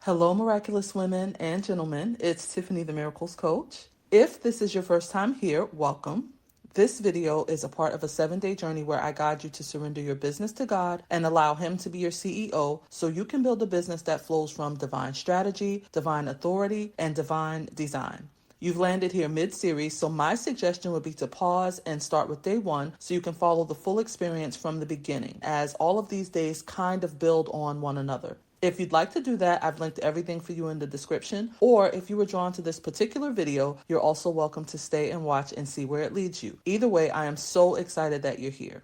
Hello, miraculous women and gentlemen. It's Tiffany, the Miracles Coach. If this is your first time here, welcome. This video is a part of a 7-day journey where I guide you to surrender your business to God and allow Him to be your CEO so you can build a business that flows from divine strategy, divine authority, and divine design. You've landed here mid-series, so my suggestion would be to pause and start with day 1 so you can follow the full experience from the beginning, as all of these days kind of build on one another. If you'd like to do that, I've linked everything for you in the description. Or if you were drawn to this particular video, you're also welcome to stay and watch and see where it leads you. Either way, I am so excited that you're here.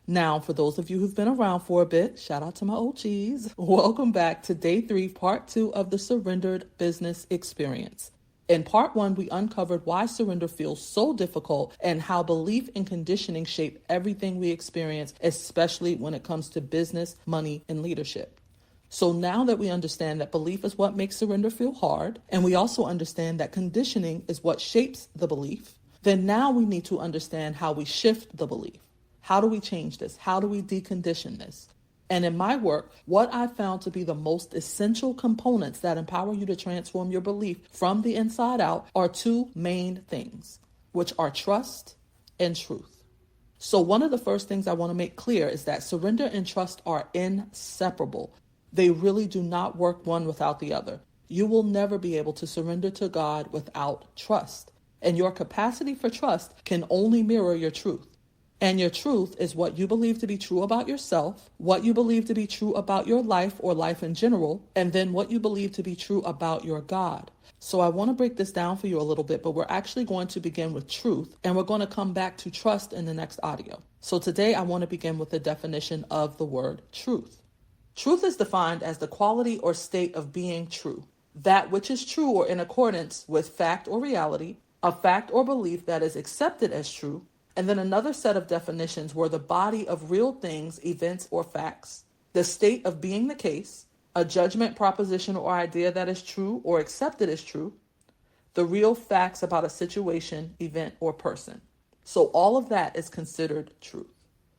Now, for those of you who've been around for a bit, shout out to my OGs. Welcome back to day 3, part 2 of the Surrendered Business Experience. In part 1, we uncovered why surrender feels so difficult and how belief and conditioning shape everything we experience, especially when it comes to business, money, and leadership. So now that we understand that belief is what makes surrender feel hard, and we also understand that conditioning is what shapes the belief, then now we need to understand how we shift the belief. How do we change this? How do we decondition this? And in my work, what I found to be the most essential components that empower you to transform your belief from the inside out are 2 main things, which are trust and truth. So one of the first things I want to make clear is that surrender and trust are inseparable. They really do not work one without the other. You will never be able to surrender to God without trust. And your capacity for trust can only mirror your truth. And your truth is what you believe to be true about yourself, what you believe to be true about your life or life in general, and then what you believe to be true about your God. So I want to break this down for you a little bit, but we're actually going to begin with truth, and we're going to come back to trust in the next audio. So today I want to begin with the definition of the word truth. Truth is defined as the quality or state of being true, that which is true or in accordance with fact or reality, a fact or belief that is accepted as true, and then another set of definitions were the body of real things, events, or facts, the state of being the case, a judgment, proposition, or idea that is true or accepted as true, the real facts about a situation, event, or person. So all of that is considered truth.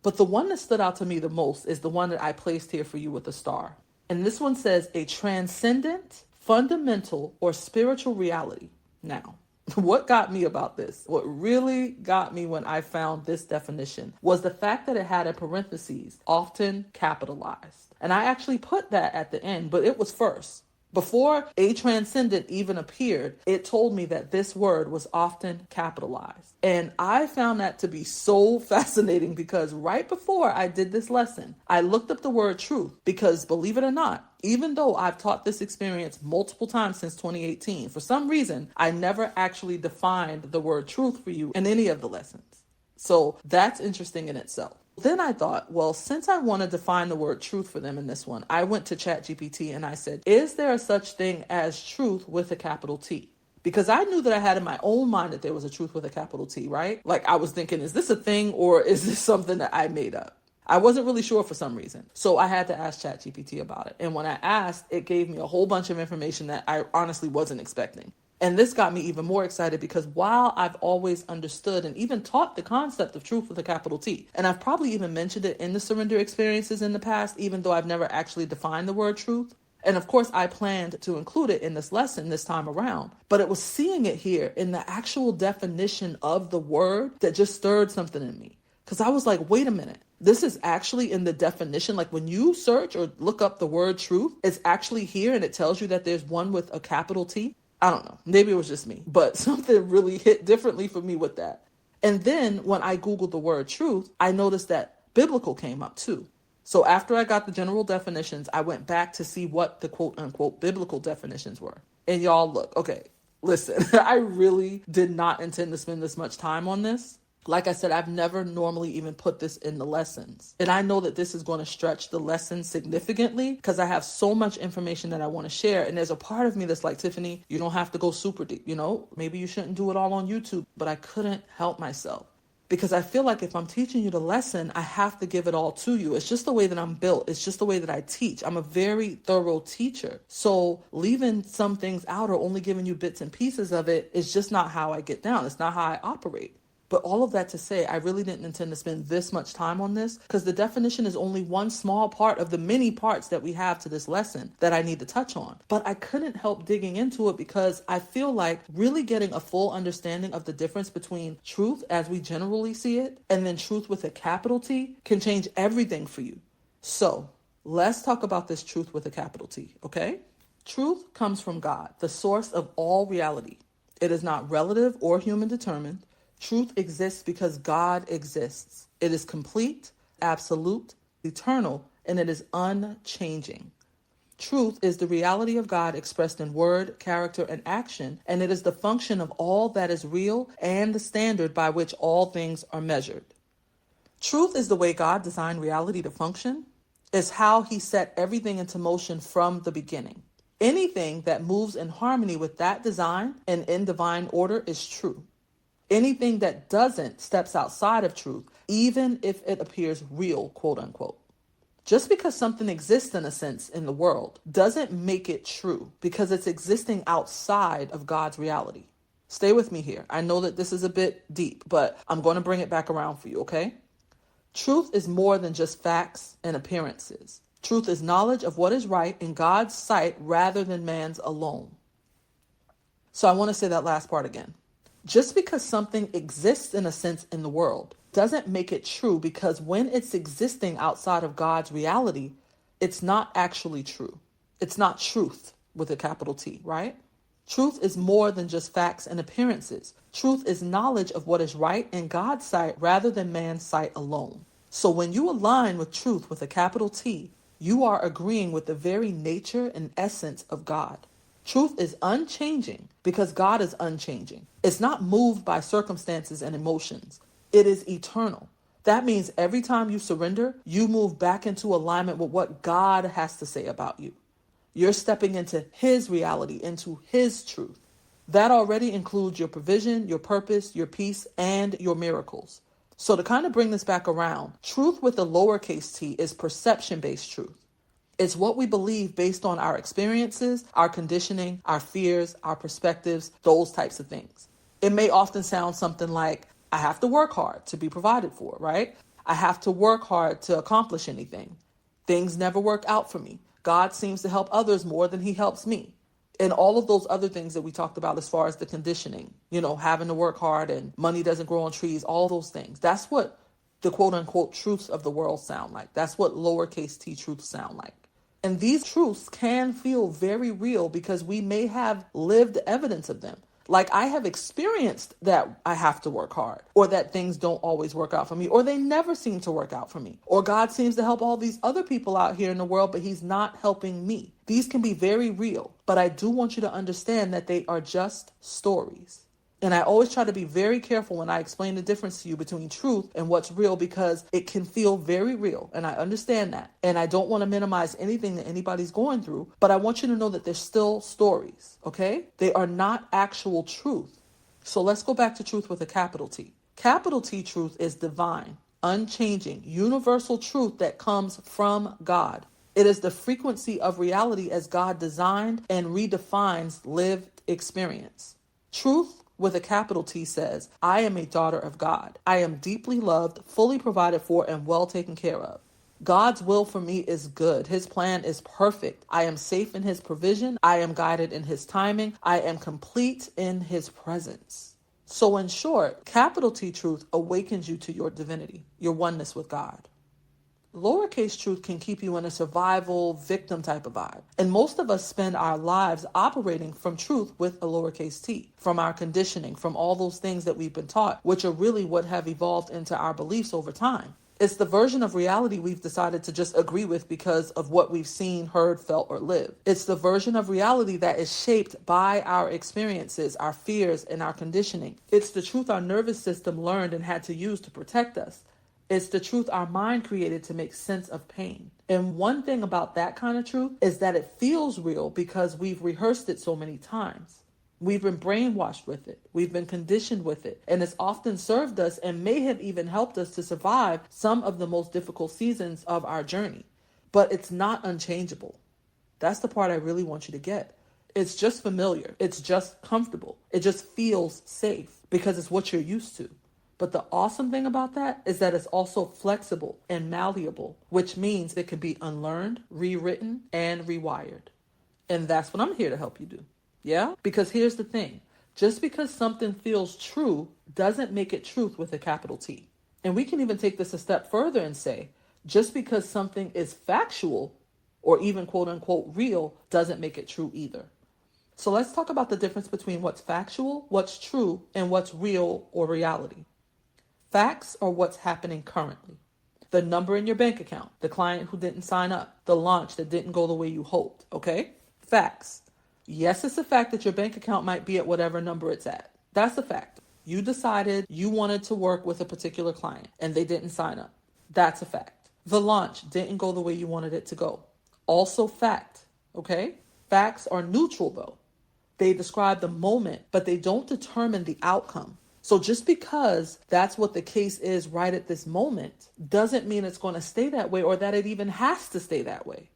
But the one that stood out to me the most is the one that I placed here for you with a star. And this one says a transcendent, fundamental, or spiritual reality. Now, what got me about this, what really got me when I found this definition was the fact that it had a parentheses, often capitalized. And I actually put that at the end, but it was first. Before a transcendent even appeared, it told me that this word was often capitalized. And I found that to be so fascinating because right before I did this lesson, I looked up the word truth because, believe it or not, even though I've taught this experience multiple times since 2018, for some reason, I never actually defined the word truth for you in any of the lessons. So that's interesting in itself. Then I thought, well, since I want to define the word truth for them in this one, I went to ChatGPT and I said, is there a such thing as truth with a capital T? Because I knew that I had in my own mind that there was a truth with a capital T, right? Like I was thinking, is this a thing or is this something that I made up? I wasn't really sure for some reason. So I had to ask ChatGPT about it. And when I asked, it gave me a whole bunch of information that I honestly wasn't expecting. And this got me even more excited because while I've always understood and even taught the concept of truth with a capital T, and I've probably even mentioned it in the surrender experiences in the past, even though I've never actually defined the word truth. And of course, I planned to include it in this lesson this time around, but it was seeing it here in the actual definition of the word that just stirred something in me. Because I was like, wait a minute. This is actually in the definition. Like when you search or look up the word truth, it's actually here and it tells you that there's one with a capital T. I don't know. Maybe it was just me, but something really hit differently for me with that. And then when I Googled the word truth, I noticed that biblical came up too. So after I got the general definitions, I went back to see what the quote unquote biblical definitions were. And y'all look, okay, listen, I really did not intend to spend this much time on this. Like I said, I've never normally even put this in the lessons. And I know that this is going to stretch the lesson significantly because I have so much information that I want to share. And there's a part of me that's like, Tiffany, you don't have to go super deep. You know, maybe you shouldn't do it all on YouTube, but I couldn't help myself. Because I feel like if I'm teaching you the lesson, I have to give it all to you. It's just the way that I'm built. It's just the way that I teach. I'm a very thorough teacher. So leaving some things out or only giving you bits and pieces of it is just not how I get down. It's not how I operate. But all of that to say, I really didn't intend to spend this much time on this because the definition is only one small part of the many parts that we have to this lesson that I need to touch on. But I couldn't help digging into it because I feel like really getting a full understanding of the difference between truth as we generally see it and then truth with a capital T can change everything for you. So let's talk about this truth with a capital T, okay? Truth comes from God, the source of all reality. It is not relative or human determined. Truth exists because God exists. It is complete, absolute, eternal, and it is unchanging. Truth is the reality of God expressed in word, character, and action, and it is the function of all that is real and the standard by which all things are measured. Truth is the way God designed reality to function. It's how he set everything into motion from the beginning. Anything that moves in harmony with that design and in divine order is true. Anything that doesn't steps outside of truth, even if it appears real, quote unquote. Just because something exists in a sense in the world doesn't make it true because it's existing outside of God's reality. Stay with me here. I know that this is a bit deep, but I'm going to bring it back around for you, okay? Truth is more than just facts and appearances. Truth is knowledge of what is right in God's sight rather than man's alone. So I want to say that last part again. Just because something exists in a sense in the world doesn't make it true because when it's existing outside of God's reality, it's not actually true. It's not truth with a capital T, right? Truth is more than just facts and appearances. Truth is knowledge of what is right in God's sight rather than man's sight alone. So when you align with truth with a capital T, you are agreeing with the very nature and essence of God. Truth is unchanging because God is unchanging. It's not moved by circumstances and emotions. It is eternal. That means every time you surrender, you move back into alignment with what God has to say about you. You're stepping into his reality, into his truth. That already includes your provision, your purpose, your peace, and your miracles. So to kind of bring this back around, truth with a lowercase t is perception-based truth. It's what we believe based on our experiences, our conditioning, our fears, our perspectives, those types of things. It may often sound something like, I have to work hard to be provided for, right? I have to work hard to accomplish anything. Things never work out for me. God seems to help others more than he helps me. And all of those other things that we talked about as far as the conditioning, having to work hard and money doesn't grow on trees, all those things. That's what the quote unquote truths of the world sound like. That's what lowercase t truths sound like. And these truths can feel very real because we may have lived evidence of them. Like I have experienced that I have to work hard, or that things don't always work out for me, or they never seem to work out for me, or God seems to help all these other people out here in the world, but he's not helping me. These can be very real, but I do want you to understand that they are just stories. And I always try to be very careful when I explain the difference to you between truth and what's real because it can feel very real. And I understand that. And I don't want to minimize anything that anybody's going through, but I want you to know that they're still stories, okay? They are not actual truth. So let's go back to truth with a capital T. Capital T truth is divine, unchanging, universal truth that comes from God. It is the frequency of reality as God designed and redefines lived experience. Truth with a capital T says, I am a daughter of God. I am deeply loved, fully provided for, and well taken care of. God's will for me is good. His plan is perfect. I am safe in his provision. I am guided in his timing. I am complete in his presence. So in short, capital T truth awakens you to your divinity, your oneness with God. Lowercase truth can keep you in a survival victim type of vibe. And most of us spend our lives operating from truth with a lowercase t, from our conditioning, from all those things that we've been taught, which are really what have evolved into our beliefs over time. It's the version of reality we've decided to just agree with because of what we've seen, heard, felt, or lived. It's the version of reality that is shaped by our experiences, our fears, and our conditioning. It's the truth our nervous system learned and had to use to protect us. It's the truth our mind created to make sense of pain. And one thing about that kind of truth is that it feels real because we've rehearsed it so many times. We've been brainwashed with it. We've been conditioned with it. And it's often served us and may have even helped us to survive some of the most difficult seasons of our journey. But it's not unchangeable. That's the part I really want you to get. It's just familiar. It's just comfortable. It just feels safe because it's what you're used to. But the awesome thing about that is that it's also flexible and malleable, which means it can be unlearned, rewritten, and rewired. And that's what I'm here to help you do. Yeah? Because here's the thing. Just because something feels true doesn't make it truth with a capital T. And we can even take this a step further and say, just because something is factual or even quote unquote real doesn't make it true either. So let's talk about the difference between what's factual, what's true, and what's real or reality. Facts are what's happening currently. The number in your bank account, the client who didn't sign up, the launch that didn't go the way you hoped, okay? Facts. Yes, it's a fact that your bank account might be at whatever number it's at. That's a fact. You decided you wanted to work with a particular client and they didn't sign up. That's a fact. The launch didn't go the way you wanted it to go. Also fact, okay? Facts are neutral though. They describe the moment, but they don't determine the outcome. So just because that's what the case is right at this moment doesn't mean it's going to stay that way or that it even has to stay that way.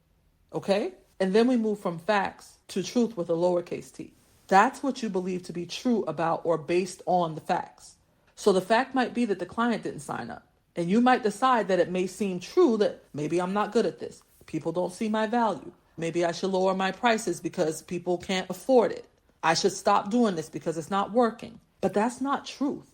Okay? And then we move from facts to truth with a lowercase t. That's what you believe to be true about or based on the facts. So the fact might be that the client didn't sign up. And you might decide that it may seem true that maybe I'm not good at this. People don't see my value. Maybe I should lower my prices because people can't afford it. I should stop doing this because it's not working. But that's not truth.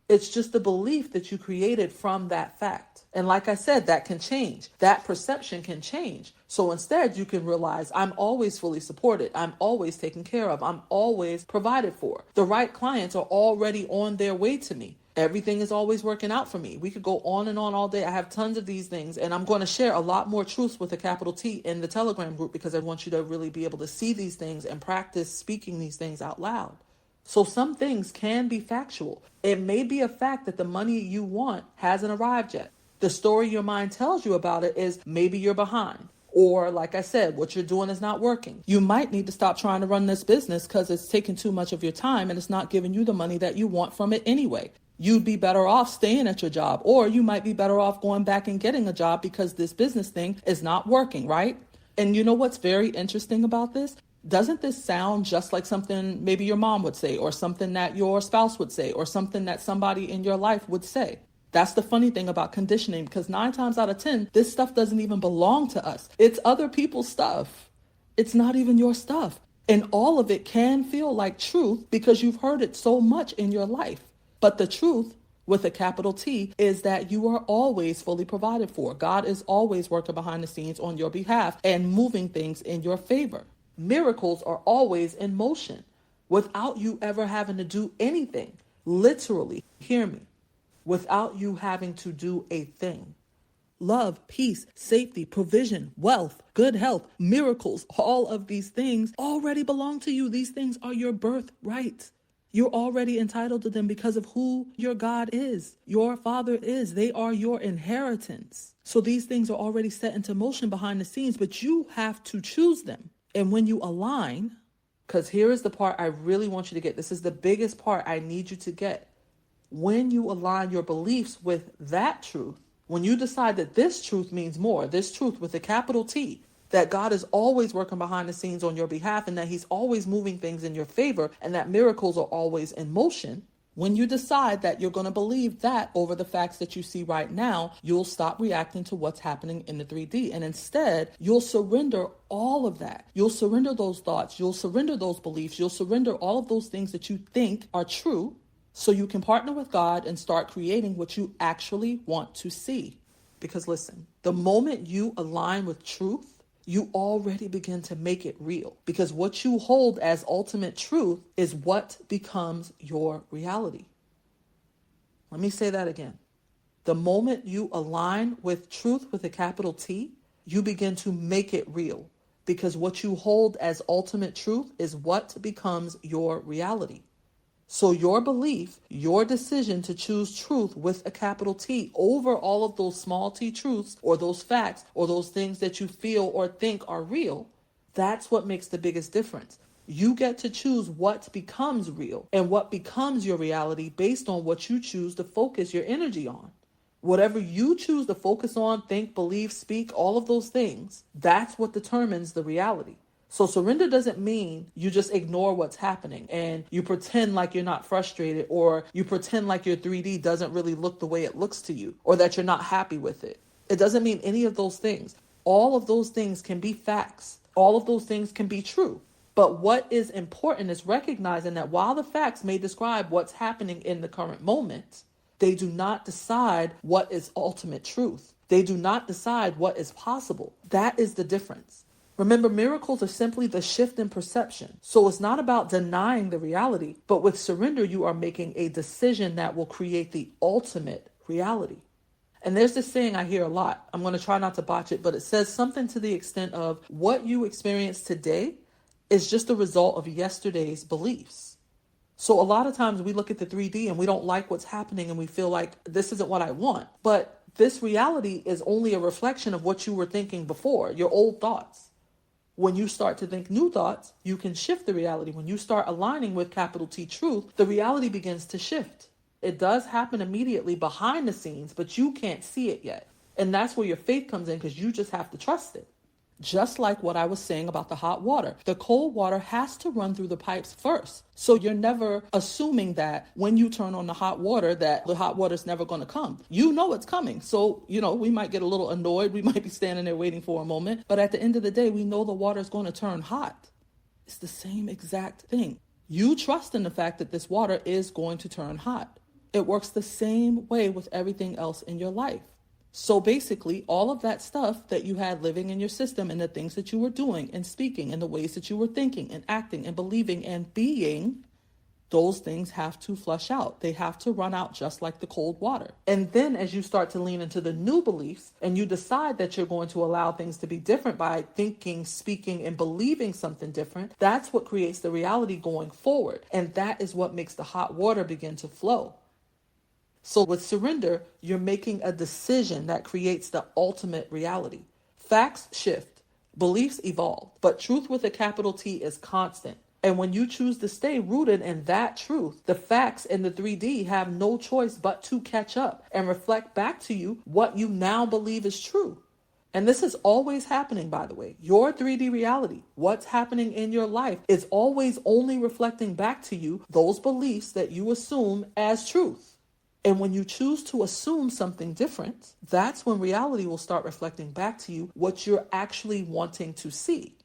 It's just the belief that you created from that fact. And like I said, that can change. That perception can change. So instead, you can realize I'm always fully supported. I'm always taken care of. I'm always provided for. The right clients are already on their way to me. Everything is always working out for me. We could go on and on all day. I have tons of these things, and I'm going to share a lot more truths with a capital T in the Telegram group because I want you to really be able to see these things and practice speaking these things out loud. So some things can be factual. It may be a fact that the money you want hasn't arrived yet. The story your mind tells you about it is maybe you're behind. Or like I said, what you're doing is not working. You might need to stop trying to run this business because it's taking too much of your time and it's not giving you the money that you want from it anyway. You'd be better off staying at your job, or you might be better off going back and getting a job because this business thing is not working, right? And you know what's very interesting about this? Doesn't this sound just like something maybe your mom would say, or something that your spouse would say, or something that somebody in your life would say? That's the funny thing about conditioning, because 9 times out of 10, this stuff doesn't even belong to us. It's other people's stuff. It's not even your stuff. And all of it can feel like truth because you've heard it so much in your life. But the truth, with a capital T, is that you are always fully provided for. God is always working behind the scenes on your behalf and moving things in your favor. Miracles are always in motion without you ever having to do anything. Literally, hear me, without you having to do a thing. Love, peace, safety, provision, wealth, good health, miracles, all of these things already belong to you. These things are your birthright. You're already entitled to them because of who your God is, your Father is. They are your inheritance. So these things are already set into motion behind the scenes, but you have to choose them. And when you align, because here is the part I really want you to get. This is the biggest part I need you to get. When you align your beliefs with that truth, when you decide that this truth means more, this truth with a capital T, that God is always working behind the scenes on your behalf and that he's always moving things in your favor and that miracles are always in motion. When you decide that you're going to believe that over the facts that you see right now, you'll stop reacting to what's happening in the 3D. And instead, you'll surrender all of that. You'll surrender those thoughts. You'll surrender those beliefs. You'll surrender all of those things that you think are true so you can partner with God and start creating what you actually want to see. Because listen, the moment you align with truth, you already begin to make it real, because what you hold as ultimate truth is what becomes your reality. Let me say that again. The moment you align with truth with a capital T, you begin to make it real, because what you hold as ultimate truth is what becomes your reality. So your belief, your decision to choose truth with a capital T over all of those small t truths or those facts or those things that you feel or think are real, that's what makes the biggest difference. You get to choose what becomes real and what becomes your reality based on what you choose to focus your energy on. Whatever you choose to focus on, think, believe, speak, all of those things, that's what determines the reality. So surrender doesn't mean you just ignore what's happening and you pretend like you're not frustrated, or you pretend like your 3D doesn't really look the way it looks to you, or that you're not happy with it. It doesn't mean any of those things. All of those things can be facts. All of those things can be true. But what is important is recognizing that while the facts may describe what's happening in the current moment, they do not decide what is ultimate truth. They do not decide what is possible. That is the difference. Remember, miracles are simply the shift in perception. So it's not about denying the reality, but with surrender, you are making a decision that will create the ultimate reality. And there's this saying I hear a lot. I'm going to try not to botch it, but it says something to the extent of what you experience today is just a result of yesterday's beliefs. So a lot of times we look at the 3D and we don't like what's happening and we feel like this isn't what I want. But this reality is only a reflection of what you were thinking before, your old thoughts. When you start to think new thoughts, you can shift the reality. When you start aligning with capital T truth, the reality begins to shift. It does happen immediately behind the scenes, but you can't see it yet. And that's where your faith comes in, because you just have to trust it. Just like what I was saying about the hot water. The cold water has to run through the pipes first. So you're never assuming that when you turn on the hot water, that the hot water is never going to come. You know it's coming. So, we might get a little annoyed. We might be standing there waiting for a moment. But at the end of the day, we know the water is going to turn hot. It's the same exact thing. You trust in the fact that this water is going to turn hot. It works the same way with everything else in your life. So basically, all of that stuff that you had living in your system and the things that you were doing and speaking and the ways that you were thinking and acting and believing and being, those things have to flush out. They have to run out just like the cold water. And then as you start to lean into the new beliefs and you decide that you're going to allow things to be different by thinking, speaking, and believing something different, that's what creates the reality going forward. And that is what makes the hot water begin to flow. So with surrender, you're making a decision that creates the ultimate reality. Facts shift, beliefs evolve, but truth with a capital T is constant. And when you choose to stay rooted in that truth, the facts in the 3D have no choice but to catch up and reflect back to you what you now believe is true. And this is always happening, by the way. Your 3D reality, what's happening in your life, is always only reflecting back to you those beliefs that you assume as truth. And when you choose to assume something different, that's when reality will start reflecting back to you what you're actually wanting to see.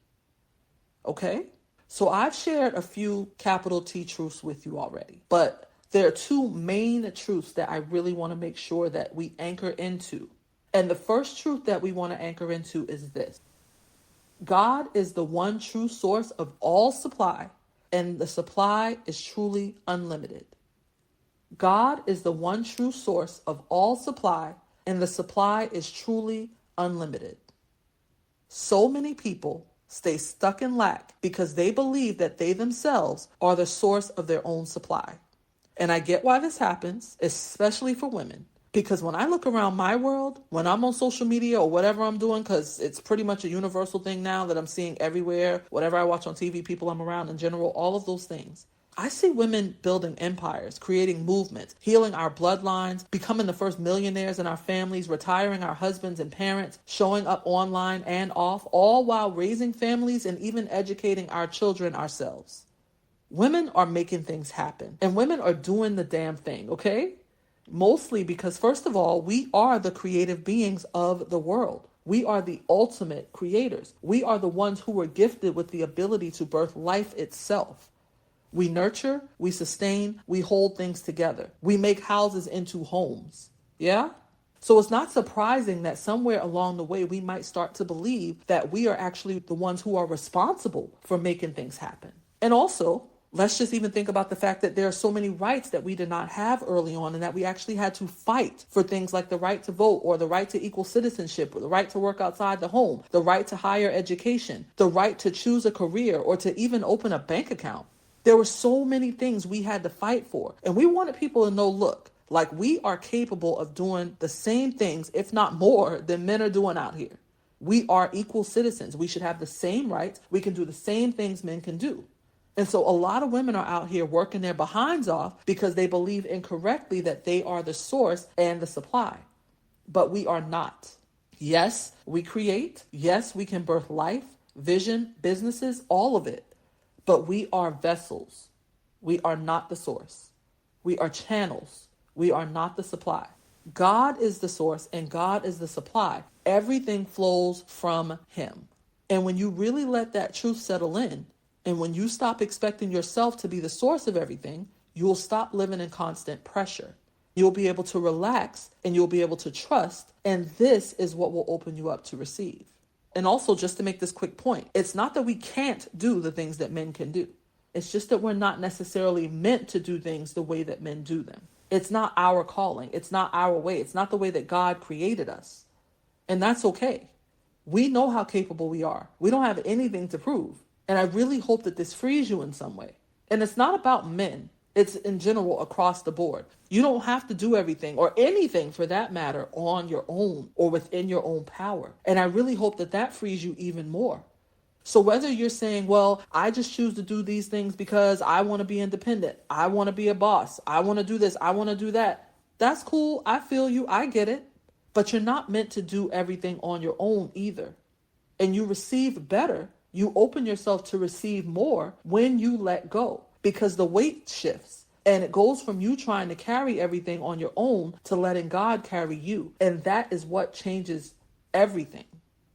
Okay? So I've shared a few capital T truths with you already, but there are two main truths that I really want to make sure that we anchor into. And the first truth that we want to anchor into is this: God is the one true source of all supply, and the supply is truly unlimited. God is the one true source of all supply, and the supply is truly unlimited. So many people stay stuck in lack because they believe that they themselves are the source of their own supply. And I get why this happens, especially for women. Because when I look around my world, when I'm on social media or whatever I'm doing, because it's pretty much a universal thing now that I'm seeing everywhere, whatever I watch on TV, people I'm around in general, all of those things. I see women building empires, creating movements, healing our bloodlines, becoming the first millionaires in our families, retiring our husbands and parents, showing up online and off, all while raising families and even educating our children ourselves. Women are making things happen, and women are doing the damn thing, okay? Mostly because, first of all, we are the creative beings of the world. We are the ultimate creators. We are the ones who were gifted with the ability to birth life itself. We nurture, we sustain, we hold things together. We make houses into homes. Yeah? So it's not surprising that somewhere along the way, we might start to believe that we are actually the ones who are responsible for making things happen. And also, let's just even think about the fact that there are so many rights that we did not have early on, and that we actually had to fight for things like the right to vote, or the right to equal citizenship, or the right to work outside the home, the right to higher education, the right to choose a career, or to even open a bank account. There were so many things we had to fight for. And we wanted people to know, look, like we are capable of doing the same things, if not more, than men are doing out here. We are equal citizens. We should have the same rights. We can do the same things men can do. And so a lot of women are out here working their behinds off because they believe incorrectly that they are the source and the supply. But we are not. Yes, we create. Yes, we can birth life. vision, businesses, all of it. But we are vessels. We are not the source. We are channels. We are not the supply. God is the source and God is the supply. Everything flows from him. And when you really let that truth settle in, and when you stop expecting yourself to be the source of everything, you'll stop living in constant pressure. You'll be able to relax and you'll be able to trust. And this is what will open you up to receive. And also, just to make this quick point, it's not that we can't do the things that men can do. It's just that we're not necessarily meant to do things the way that men do them. It's not our calling. It's not our way. It's not the way that God created us. And that's okay. We know how capable we are. We don't have anything to prove. And I really hope that this frees you in some way. And it's not about men. It's in general across the board. You don't have to do everything or anything for that matter on your own or within your own power. And I really hope that that frees you even more. So whether you're saying, well, I just choose to do these things because I want to be independent. I want to be a boss. I want to do this. I want to do that. That's cool. I feel you. I get it. But you're not meant to do everything on your own either. And you receive better. You open yourself to receive more when you let go, because the weight shifts and it goes from you trying to carry everything on your own to letting God carry you. And that is what changes everything.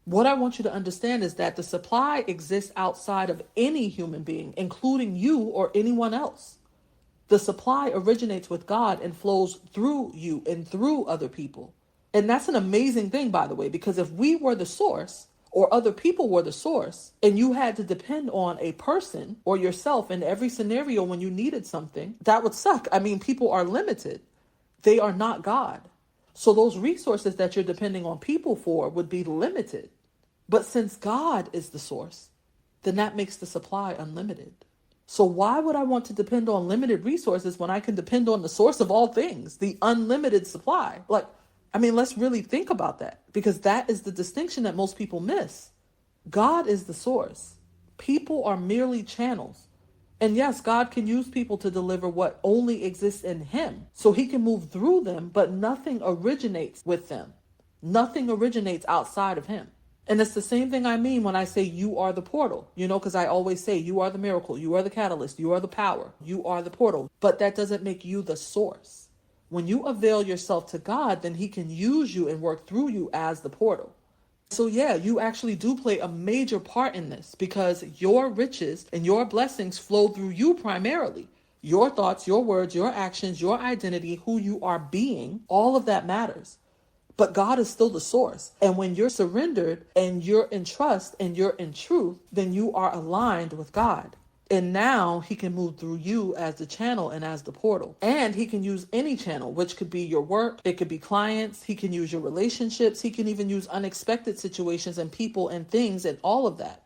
What I want you to understand is that the supply exists outside of any human being, including you or anyone else. The supply originates with God and flows through you and through other people. And that's an amazing thing, by the way, because if we were the source, or other people were the source, and you had to depend on a person or yourself in every scenario when you needed something, that would suck. I mean, people are limited. They are not God. So those resources that you're depending on people for would be limited. But since God is the source, then that makes the supply unlimited. So why would I want to depend on limited resources when I can depend on the source of all things, the unlimited supply? Let's really think about that, because that is the distinction that most people miss. God is the source. People are merely channels. And yes, God can use people to deliver what only exists in him. So he can move through them, but nothing originates with them. Nothing originates outside of him. And it's the same thing I mean when I say you are the portal, because I always say you are the miracle, you are the catalyst, you are the power, you are the portal. But that doesn't make you the source. When you avail yourself to God, then he can use you and work through you as the portal. So yeah, you actually do play a major part in this, because your riches and your blessings flow through you primarily. Your thoughts, your words, your actions, your identity, who you are being, all of that matters. But God is still the source. And when you're surrendered and you're in trust and you're in truth, then you are aligned with God. And now he can move through you as the channel and as the portal. And he can use any channel, which could be your work. It could be clients. He can use your relationships. He can even use unexpected situations and people and things and all of that.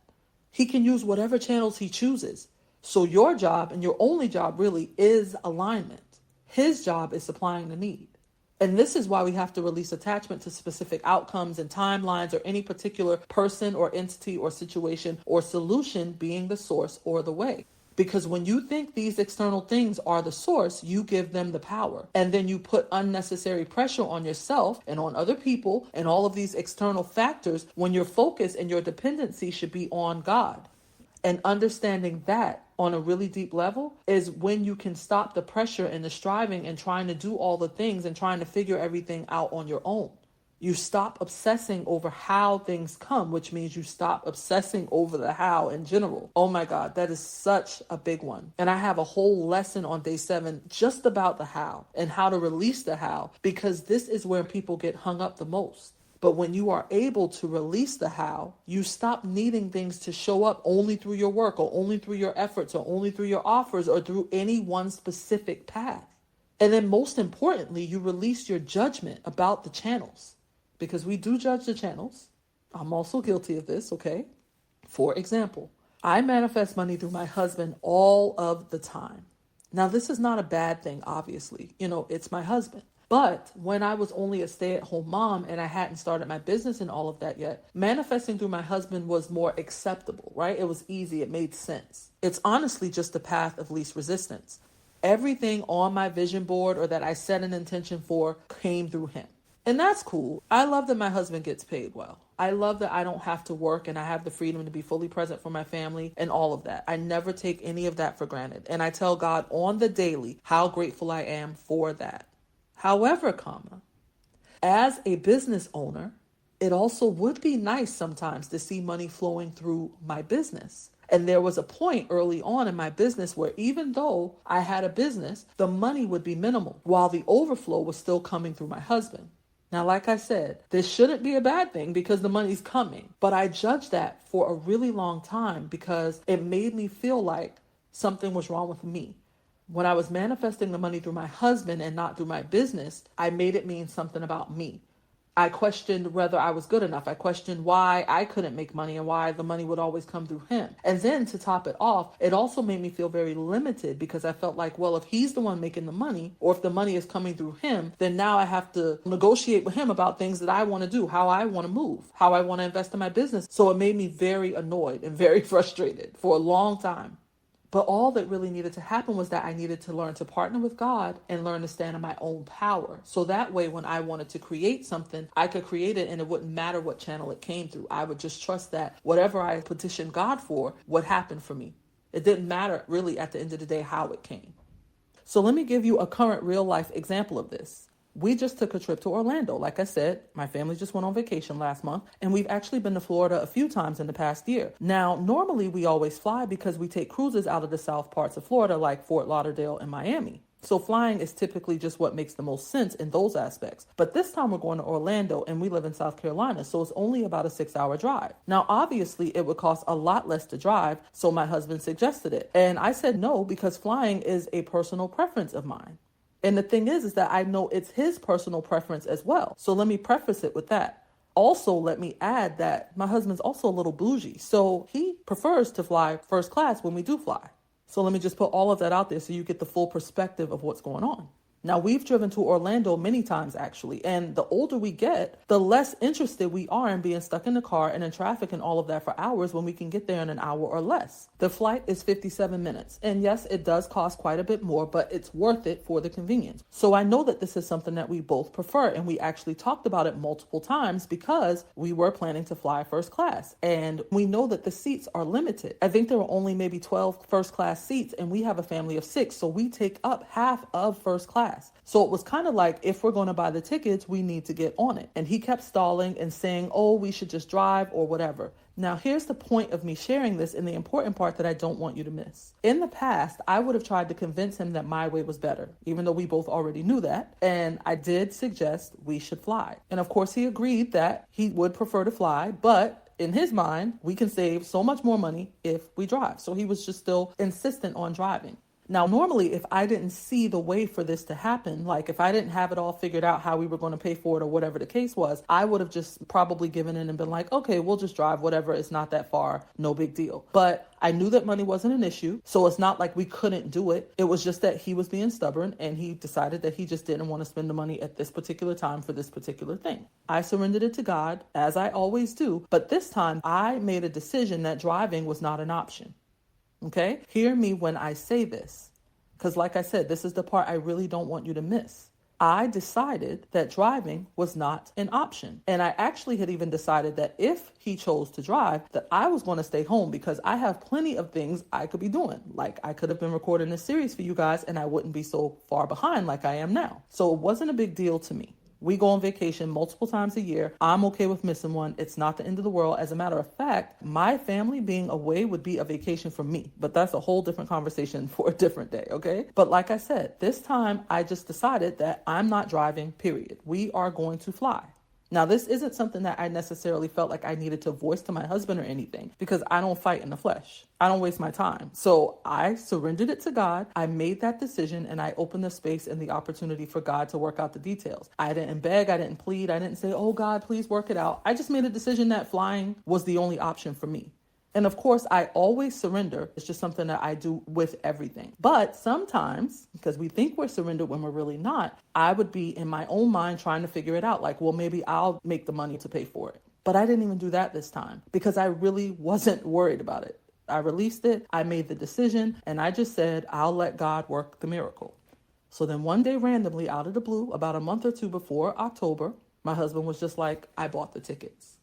He can use whatever channels he chooses. So your job, and your only job really, is alignment. His job is supplying the need. And this is why we have to release attachment to specific outcomes and timelines or any particular person or entity or situation or solution being the source or the way. Because when you think these external things are the source, you give them the power. And then you put unnecessary pressure on yourself and on other people and all of these external factors when your focus and your dependency should be on God. And understanding that on a really deep level is when you can stop the pressure and the striving and trying to do all the things and trying to figure everything out on your own. You stop obsessing over how things come, which means you stop obsessing over the how in general. Oh my God, that is such a big one. And I have a whole lesson on day 7 just about the how and how to release the how, because this is where people get hung up the most. But when you are able to release the how, you stop needing things to show up only through your work or only through your efforts or only through your offers or through any one specific path. And then most importantly, you release your judgment about the channels, because we do judge the channels. I'm also guilty of this, okay? For example, I manifest money through my husband all of the time. Now, this is not a bad thing, obviously. It's my husband. But when I was only a stay-at-home mom and I hadn't started my business and all of that yet, manifesting through my husband was more acceptable, right? It was easy. It made sense. It's honestly just the path of least resistance. Everything on my vision board or that I set an intention for came through him. And that's cool. I love that my husband gets paid well. I love that I don't have to work and I have the freedom to be fully present for my family and all of that. I never take any of that for granted. And I tell God on the daily how grateful I am for that. However, as a business owner, it also would be nice sometimes to see money flowing through my business. And there was a point early on in my business where even though I had a business, the money would be minimal while the overflow was still coming through my husband. Now, like I said, this shouldn't be a bad thing because the money's coming. But I judged that for a really long time because it made me feel like something was wrong with me. When I was manifesting the money through my husband and not through my business, I made it mean something about me. I questioned whether I was good enough. I questioned why I couldn't make money and why the money would always come through him. And then to top it off, it also made me feel very limited because I felt like, well, if he's the one making the money or if the money is coming through him, then now I have to negotiate with him about things that I want to do, how I want to move, how I want to invest in my business. So it made me very annoyed and very frustrated for a long time. But all that really needed to happen was that I needed to learn to partner with God and learn to stand in my own power. So that way, when I wanted to create something, I could create it and it wouldn't matter what channel it came through. I would just trust that whatever I petitioned God for would happen for me. It didn't matter really at the end of the day how it came. So let me give you a current real life example of this. We just took a trip to Orlando. Like I said, my family just went on vacation last month, and we've actually been to Florida a few times in the past year. Now, normally we always fly because we take cruises out of the south parts of Florida, like Fort Lauderdale and Miami. So flying is typically just what makes the most sense in those aspects. But this time we're going to Orlando and we live in South Carolina, so it's only about a 6-hour drive. Now, obviously, it would cost a lot less to drive, so my husband suggested it. And I said no because flying is a personal preference of mine. And the thing is that I know it's his personal preference as well. So let me preface it with that. Also, let me add that my husband's also a little bougie. So he prefers to fly first class when we do fly. So let me just put all of that out there so you get the full perspective of what's going on. Now, we've driven to Orlando many times, actually, and the older we get, the less interested we are in being stuck in the car and in traffic and all of that for hours when we can get there in an hour or less. The flight is 57 minutes, and yes, it does cost quite a bit more, but it's worth it for the convenience. So I know that this is something that we both prefer, and we actually talked about it multiple times because we were planning to fly first class, and we know that the seats are limited. I think there are only maybe 12 first class seats, and we have a family of 6, so we take up half of first class. So it was kind of like, if we're going to buy the tickets, we need to get on it. And he kept stalling and saying, oh, we should just drive or whatever. Now, here's the point of me sharing this and the important part that I don't want you to miss. In the past, I would have tried to convince him that my way was better, even though we both already knew that. And I did suggest we should fly. And of course, he agreed that he would prefer to fly, but in his mind, we can save so much more money if we drive. So he was just still insistent on driving. Now, normally, if I didn't see the way for this to happen, like if I didn't have it all figured out how we were going to pay for it or whatever the case was, I would have just probably given in and been like, okay, we'll just drive, whatever. It's not that far. No big deal. But I knew that money wasn't an issue. So it's not like we couldn't do it. It was just that he was being stubborn and he decided that he just didn't want to spend the money at this particular time for this particular thing. I surrendered it to God, as I always do. But this time I made a decision that driving was not an option. Okay, hear me when I say this, because like I said, this is the part I really don't want you to miss. I decided that driving was not an option. And I actually had even decided that if he chose to drive, that I was going to stay home because I have plenty of things I could be doing. Like I could have been recording this series for you guys and I wouldn't be so far behind like I am now. So it wasn't a big deal to me. We go on vacation multiple times a year. I'm okay with missing one. It's not the end of the world. As a matter of fact, my family being away would be a vacation for me. But that's a whole different conversation for a different day, okay? But like I said, this time I just decided that I'm not driving, period. We are going to fly. Now, this isn't something that I necessarily felt like I needed to voice to my husband or anything because I don't fight in the flesh. I don't waste my time. So I surrendered it to God. I made that decision and I opened the space and the opportunity for God to work out the details. I didn't beg. I didn't plead. I didn't say, oh, God, please work it out. I just made a decision that flying was the only option for me. And of course, I always surrender. It's just something that I do with everything. But sometimes, because we think we're surrendered when we're really not, I would be in my own mind trying to figure it out. Like, well, maybe I'll make the money to pay for it. But I didn't even do that this time because I really wasn't worried about it. I released it. I made the decision. And I just said, I'll let God work the miracle. So then one day randomly out of the blue, about a month or two before October, My husband was just like, I bought the tickets.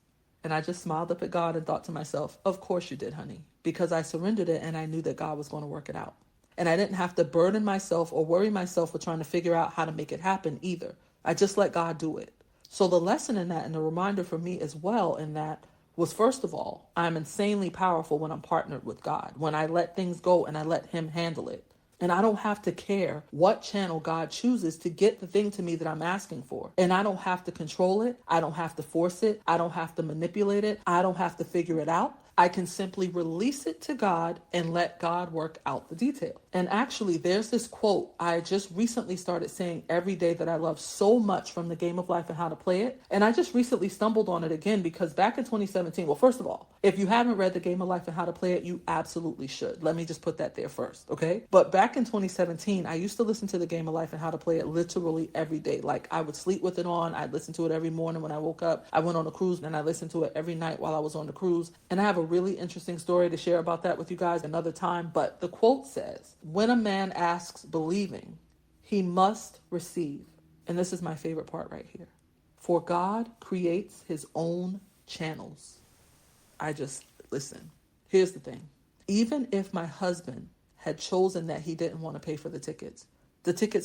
And I just smiled up at God and thought to myself, of course you did, honey, because I surrendered it and I knew that God was going to work it out. And I didn't have to burden myself or worry myself with trying to figure out how to make it happen either. I just let God do it. So the lesson in that and the reminder for me as well in that was, first of all, I'm insanely powerful when I'm partnered with God, when I let things go and I let him handle it. And I don't have to care what channel God chooses to get the thing to me that I'm asking for. And I don't have to control it. I don't have to force it. I don't have to manipulate it. I don't have to figure it out. I can simply release it to God and let God work out the detail. And actually, there's this quote I just recently started saying every day that I love so much from The Game of Life and How to Play It. And I just recently stumbled on it again because back in 2017, well, first of all, if you haven't read The Game of Life and How to Play It, you absolutely should. Let me just put that there first, okay? But back in 2017, I used to listen to The Game of Life and How to Play It literally every day. Like I would sleep with it on. I'd listen to it every morning when I woke up. I went on a cruise and I listened to it every night while I was on the cruise. And I have a really interesting story to share about that with you guys another time. But the quote says, when a man asks believing, he must receive. And this is my favorite part right here. For God creates his own channels. Listen, here's the thing. Even if my husband had chosen that he didn't want to pay for the tickets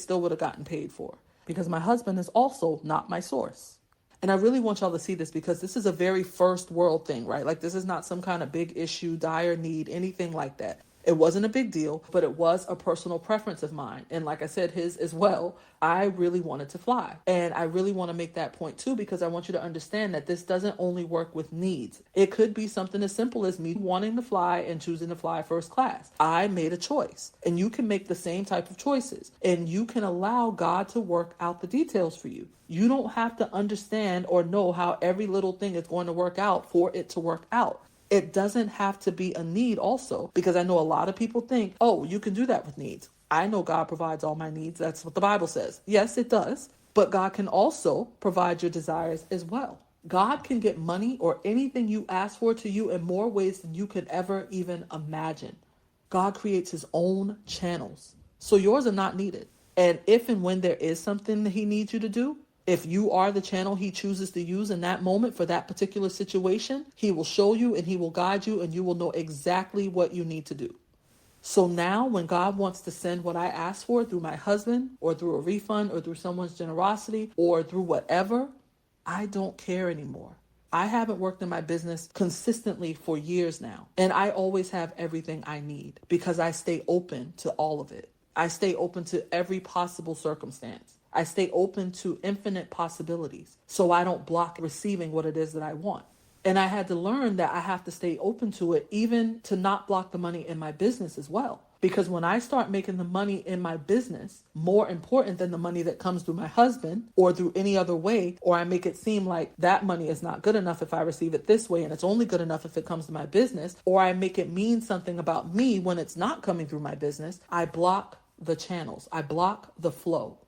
still would have gotten paid for because my husband is also not my source. And I really want y'all to see this because this is a very first world thing, right? Like this is not some kind of big issue, dire need, anything like that. It wasn't a big deal, but it was a personal preference of mine. And like I said, his as well. I really wanted to fly. And I really want to make that point too, because I want you to understand that this doesn't only work with needs. It could be something as simple as me wanting to fly and choosing to fly first class. I made a choice and you can make the same type of choices and you can allow God to work out the details for you. You don't have to understand or know how every little thing is going to work out for it to work out. It doesn't have to be a need also, because I know a lot of people think, oh, you can do that with needs. I know God provides all my needs. That's what the Bible says. Yes, it does. But God can also provide your desires as well. God can get money or anything you ask for to you in more ways than you could ever even imagine. God creates his own channels. So yours are not needed. And if and when there is something that he needs you to do, if you are the channel he chooses to use in that moment for that particular situation, he will show you and he will guide you and you will know exactly what you need to do. So now when God wants to send what I ask for through my husband or through a refund or through someone's generosity or through whatever, I don't care anymore. I haven't worked in my business consistently for years now, and I always have everything I need because I stay open to all of it. I stay open to every possible circumstance. I stay open to infinite possibilities so I don't block receiving what it is that I want. And I had to learn that I have to stay open to it, even to not block the money in my business as well. Because when I start making the money in my business more important than the money that comes through my husband or through any other way, or I make it seem like that money is not good enough if I receive it this way and it's only good enough if it comes to my business, or I make it mean something about me when it's not coming through my business, I block the channels. I block the flow.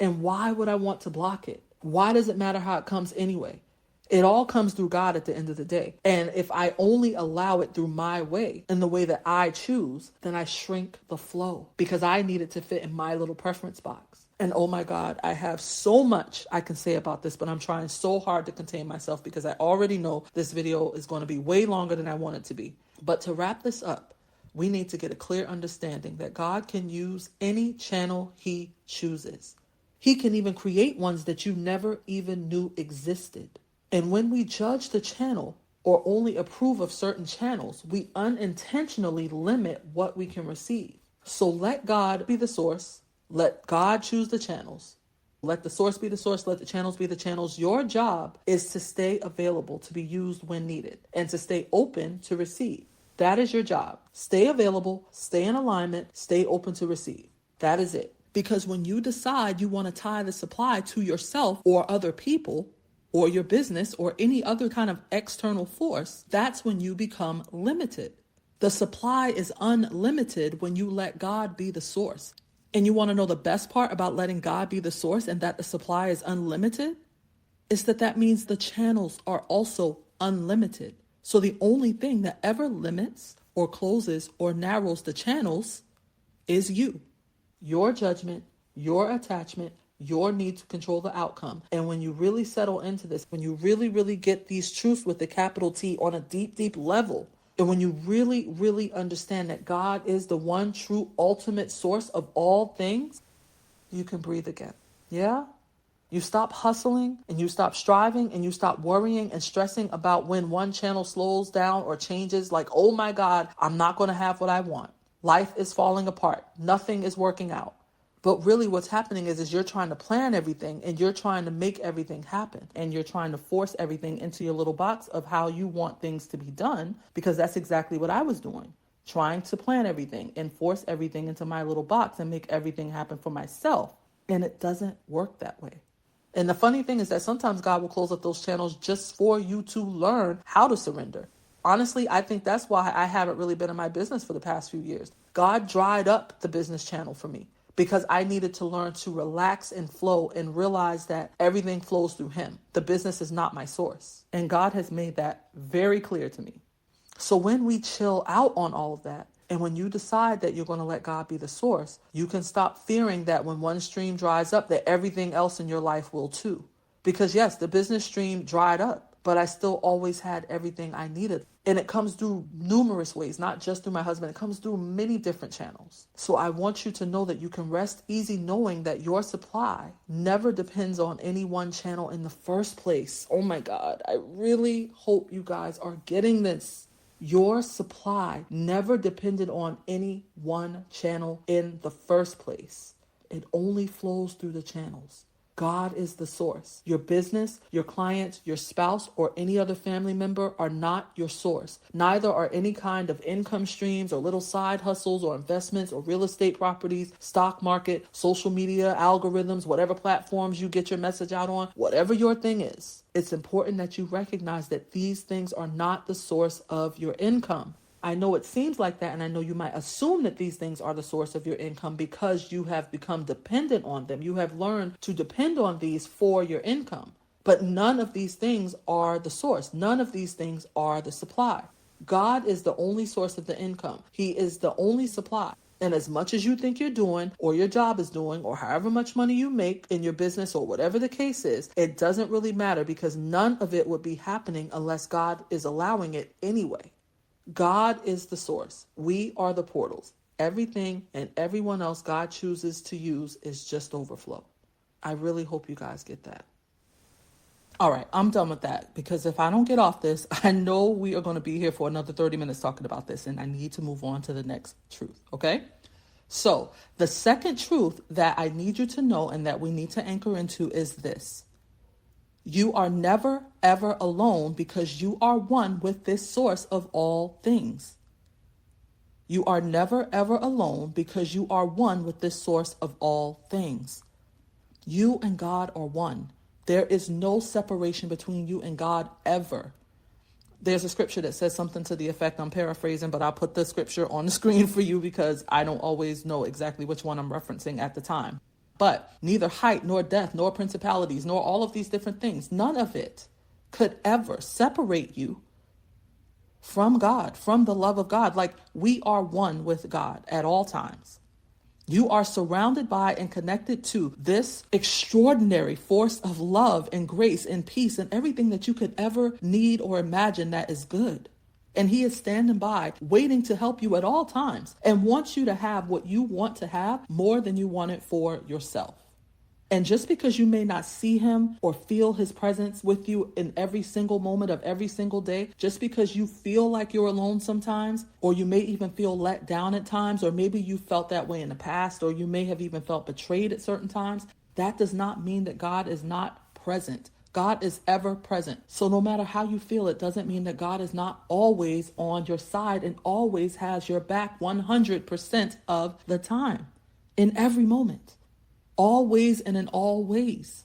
And why would I want to block it? Why does it matter how it comes anyway? It all comes through God at the end of the day. And if I only allow it through my way and the way that I choose, then I shrink the flow because I need it to fit in my little preference box. And oh my God, I have so much I can say about this, but I'm trying so hard to contain myself because I already know this video is going to be way longer than I want it to be. But to wrap this up, we need to get a clear understanding that God can use any channel he chooses. He can even create ones that you never even knew existed. And when we judge the channel or only approve of certain channels, we unintentionally limit what we can receive. So let God be the source. Let God choose the channels. Let the source be the source. Let the channels be the channels. Your job is to stay available to be used when needed and to stay open to receive. That is your job. Stay available, stay in alignment, stay open to receive. That is it. Because when you decide you want to tie the supply to yourself or other people or your business or any other kind of external force, that's when you become limited. The supply is unlimited when you let God be the source. And you want to know the best part about letting God be the source and that the supply is unlimited? Is that means the channels are also unlimited. So the only thing that ever limits or closes or narrows the channels is you. Your judgment, your attachment, your need to control the outcome. And when you really settle into this, when you really, really get these truths with the capital T on a deep, deep level, and when you really, really understand that God is the one true ultimate source of all things, you can breathe again. Yeah? You stop hustling and you stop striving and you stop worrying and stressing about when one channel slows down or changes, like, oh my God, I'm not going to have what I want. Life is falling apart. Nothing is working out. But really what's happening is you're trying to plan everything and you're trying to make everything happen. And you're trying to force everything into your little box of how you want things to be done, because that's exactly what I was doing. Trying to plan everything and force everything into my little box and make everything happen for myself. And it doesn't work that way. And the funny thing is that sometimes God will close up those channels just for you to learn how to surrender. Honestly, I think that's why I haven't really been in my business for the past few years. God dried up the business channel for me because I needed to learn to relax and flow and realize that everything flows through Him. The business is not my source. And God has made that very clear to me. So when we chill out on all of that, and when you decide that you're going to let God be the source, you can stop fearing that when one stream dries up, that everything else in your life will too. Because yes, the business stream dried up, but I still always had everything I needed. And it comes through numerous ways, not just through my husband. It comes through many different channels. So I want you to know that you can rest easy knowing that your supply never depends on any one channel in the first place. Oh my God, I really hope you guys are getting this. Your supply never depended on any one channel in the first place. It only flows through the channels. God is the source. Your business, your clients, your spouse, or any other family member are not your source. Neither are any kind of income streams or little side hustles or investments or real estate properties, stock market, social media, algorithms, whatever platforms you get your message out on, whatever your thing is. It's important that you recognize that these things are not the source of your income. I know it seems like that, and I know you might assume that these things are the source of your income because you have become dependent on them. You have learned to depend on these for your income. But none of these things are the source. None of these things are the supply. God is the only source of the income. He is the only supply. And as much as you think you're doing, or your job is doing, or however much money you make in your business, or whatever the case is, it doesn't really matter because none of it would be happening unless God is allowing it anyway. God is the source. We are the portals. Everything and everyone else God chooses to use is just overflow. I really hope you guys get that. All right, I'm done with that because if I don't get off this, I know we are going to be here for another 30 minutes talking about this, and I need to move on to the next truth, okay? So the second truth that I need you to know and that we need to anchor into is this. You are never, ever alone because you are one with this source of all things. You are never, ever alone because you are one with this source of all things. You and God are one. There is no separation between you and God ever. There's a scripture that says something to the effect, I'm paraphrasing, but I'll put the scripture on the screen for you because I don't always know exactly which one I'm referencing at the time. But neither height, nor depth, nor principalities, nor all of these different things, none of it could ever separate you from God, from the love of God. Like we are one with God at all times. You are surrounded by and connected to this extraordinary force of love and grace and peace and everything that you could ever need or imagine that is good. And He is standing by, waiting to help you at all times and wants you to have what you want to have more than you want it for yourself. And just because you may not see Him or feel His presence with you in every single moment of every single day, just because you feel like you're alone sometimes, or you may even feel let down at times, or maybe you felt that way in the past, or you may have even felt betrayed at certain times, that does not mean that God is not present. God is ever present. So no matter how you feel, it doesn't mean that God is not always on your side and always has your back 100% of the time, in every moment, always and in all ways.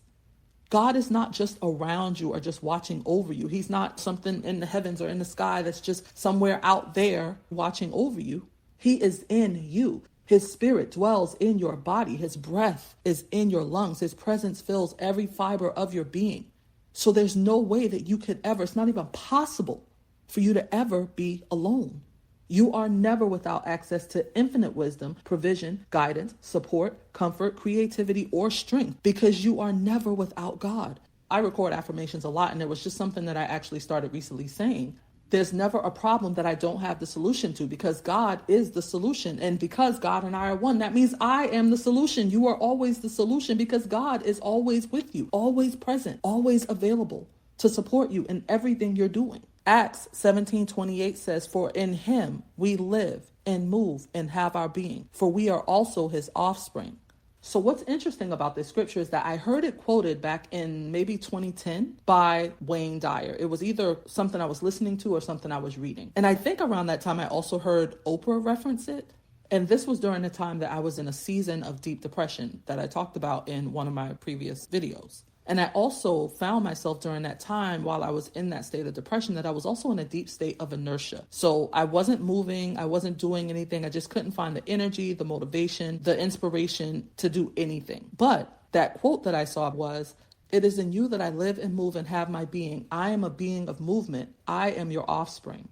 God is not just around you or just watching over you. He's not something in the heavens or in the sky that's just somewhere out there watching over you. He is in you. His spirit dwells in your body. His breath is in your lungs. His presence fills every fiber of your being. So there's no way that you could ever, it's not even possible for you to ever be alone. You are never without access to infinite wisdom, provision, guidance, support, comfort, creativity, or strength because you are never without God. I record affirmations a lot, and it was just something that I actually started recently saying. There's never a problem that I don't have the solution to because God is the solution. And because God and I are one, that means I am the solution. You are always the solution because God is always with you, always present, always available to support you in everything you're doing. Acts 17:28 says, "For in him we live and move and have our being, for we are also his offspring." So what's interesting about this scripture is that I heard it quoted back in maybe 2010 by Wayne Dyer. It was either something I was listening to or something I was reading. And I think around that time I also heard Oprah reference it. And this was during the time that I was in a season of deep depression that I talked about in one of my previous videos. And I also found myself during that time while I was in that state of depression that I was also in a deep state of inertia. So I wasn't moving, I wasn't doing anything. I just couldn't find the energy, the motivation, the inspiration to do anything. But that quote that I saw was, "It is in you that I live and move and have my being. I am a being of movement. I am your offspring."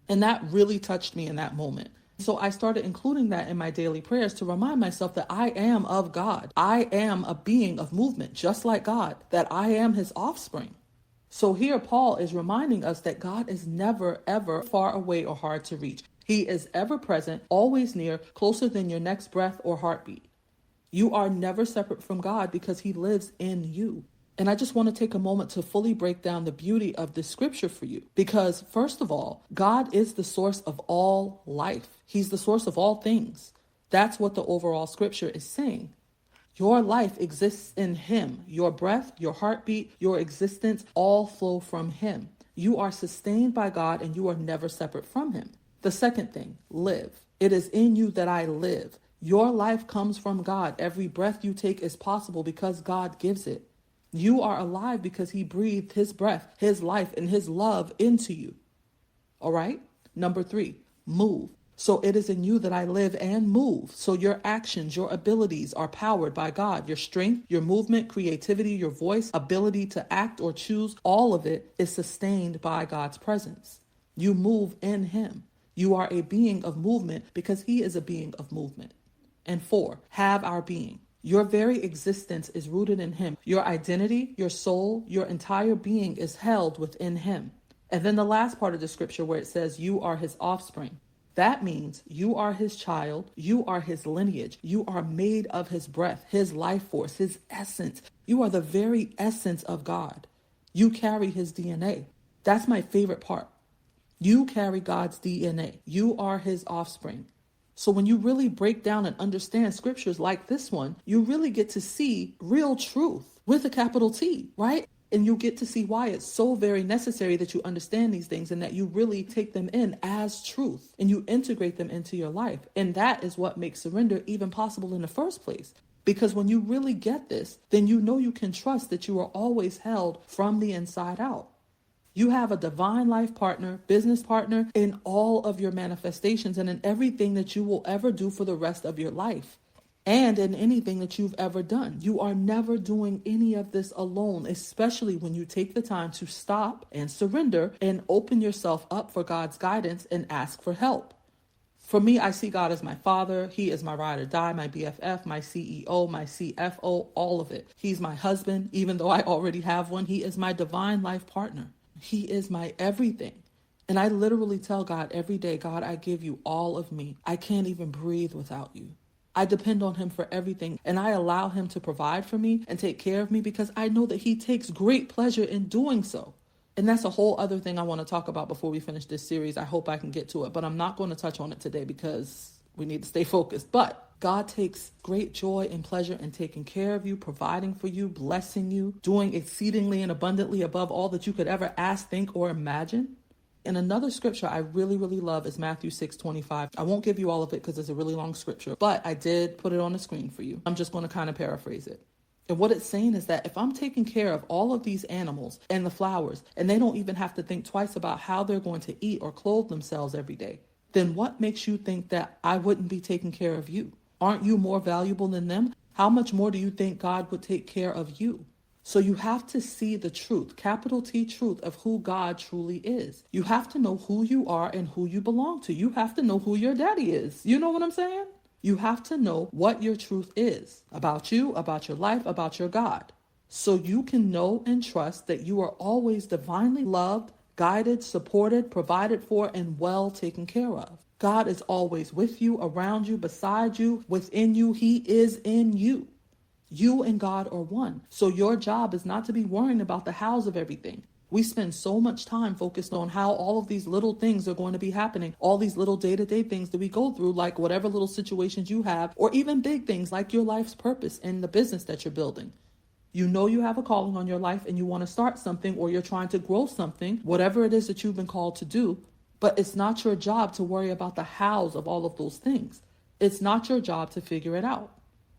And that really touched me in that moment. So I started including that in my daily prayers to remind myself that I am of God. I am a being of movement, just like God, that I am his offspring. So here Paul is reminding us that God is never, ever far away or hard to reach. He is ever present, always near, closer than your next breath or heartbeat. You are never separate from God because he lives in you. And I just want to take a moment to fully break down the beauty of this scripture for you. Because first of all, God is the source of all life. He's the source of all things. That's what the overall scripture is saying. Your life exists in him. Your breath, your heartbeat, your existence all flow from him. You are sustained by God and you are never separate from him. The second thing, live. It is in you that I live. Your life comes from God. Every breath you take is possible because God gives it. You are alive because he breathed his breath, his life, and his love into you. All right? Number 3, move. So it is in you that I live and move. So your actions, your abilities are powered by God. Your strength, your movement, creativity, your voice, ability to act or choose, all of it is sustained by God's presence. You move in him. You are a being of movement because he is a being of movement. And 4, have our being. Your very existence is rooted in him. Your identity, your soul, your entire being is held within him. And then the last part of the scripture where it says you are his offspring. That means you are his child. You are his lineage. You are made of his breath, his life force, his essence. You are the very essence of God. You carry his DNA. That's my favorite part. You carry God's DNA. You are his offspring. So when you really break down and understand scriptures like this one, you really get to see real truth with a capital T, right? And you get to see why it's so very necessary that you understand these things and that you really take them in as truth and you integrate them into your life. And that is what makes surrender even possible in the first place. Because when you really get this, then you know you can trust that you are always held from the inside out. You have a divine life partner, business partner in all of your manifestations and in everything that you will ever do for the rest of your life and in anything that you've ever done. You are never doing any of this alone, especially when you take the time to stop and surrender and open yourself up for God's guidance and ask for help. For me, I see God as my father. He is my ride or die, my BFF, my CEO, my CFO, all of it. He's my husband, even though I already have one. He is my divine life partner. He is my everything. And I literally tell God every day, God, I give you all of me. I can't even breathe without you. I depend on him for everything. And I allow him to provide for me and take care of me because I know that he takes great pleasure in doing so. And that's a whole other thing I want to talk about before we finish this series. I hope I can get to it, but I'm not going to touch on it today because we need to stay focused. But God takes great joy and pleasure in taking care of you, providing for you, blessing you, doing exceedingly and abundantly above all that you could ever ask, think, or imagine. And another scripture I really, really love is Matthew 6:25. I won't give you all of it because it's a really long scripture, but I did put it on the screen for you. I'm just going to kind of paraphrase it. And what it's saying is that if I'm taking care of all of these animals and the flowers, and they don't even have to think twice about how they're going to eat or clothe themselves every day, then what makes you think that I wouldn't be taking care of you? Aren't you more valuable than them? How much more do you think God would take care of you? So you have to see the truth, capital T truth, of who God truly is. You have to know who you are and who you belong to. You have to know who your daddy is. You know what I'm saying? You have to know what your truth is about you, about your life, about your God. So you can know and trust that you are always divinely loved, guided, supported, provided for, and well taken care of. God is always with you, around you, beside you, within you. He is in you. You and God are one. So your job is not to be worrying about the hows of everything. We spend so much time focused on how all of these little things are going to be happening, all these little day-to-day things that we go through, like whatever little situations you have, or even big things like your life's purpose and the business that you're building. You know you have a calling on your life and you want to start something, or you're trying to grow something, whatever it is that you've been called to do, but it's not your job to worry about the hows of all of those things. It's not your job to figure it out.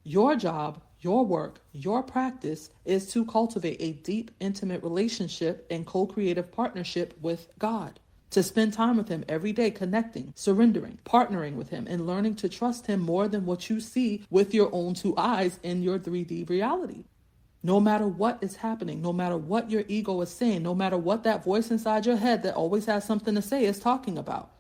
Your job, your work, your practice is to cultivate a deep, intimate relationship and co-creative partnership with God. To spend time with him every day, connecting, surrendering, partnering with him, and learning to trust him more than what you see with your own two eyes in your 3D reality. No matter what is happening, no matter what your ego is saying, no matter what that voice inside your head that always has something to say is talking about.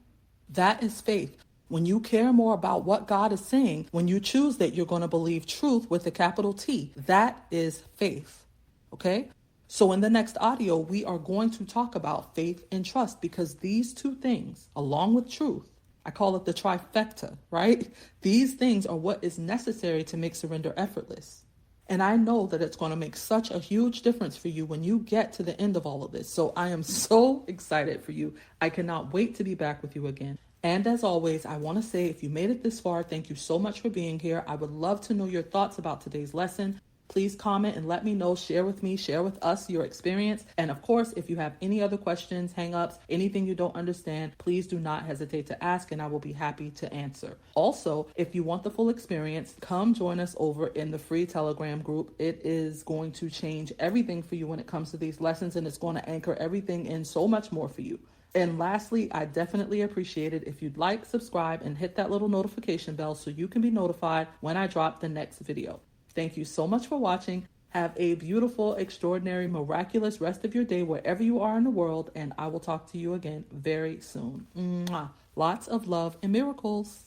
That is faith. When you care more about what God is saying, when you choose that you're going to believe truth with a capital T, that is faith. Okay? So in the next audio, we are going to talk about faith and trust, because these two things, along with truth, I call it the trifecta, right? These things are what is necessary to make surrender effortless. And I know that it's going to make such a huge difference for you when you get to the end of all of this. So I am so excited for you. I cannot wait to be back with you again. And as always, I want to say, if you made it this far, thank you so much for being here. I would love to know your thoughts about today's lesson. Please comment and let me know, share with me, share with us your experience. And of course, if you have any other questions, hang-ups, anything you don't understand, please do not hesitate to ask and I will be happy to answer. Also, if you want the full experience, come join us over in the free Telegram group. It is going to change everything for you when it comes to these lessons, and it's going to anchor everything in so much more for you. And lastly, I definitely appreciate it if you'd like, subscribe, and hit that little notification bell so you can be notified when I drop the next video. Thank you so much for watching. Have a beautiful, extraordinary, miraculous rest of your day wherever you are in the world, and I will talk to you again very soon. Mwah. Lots of love and miracles.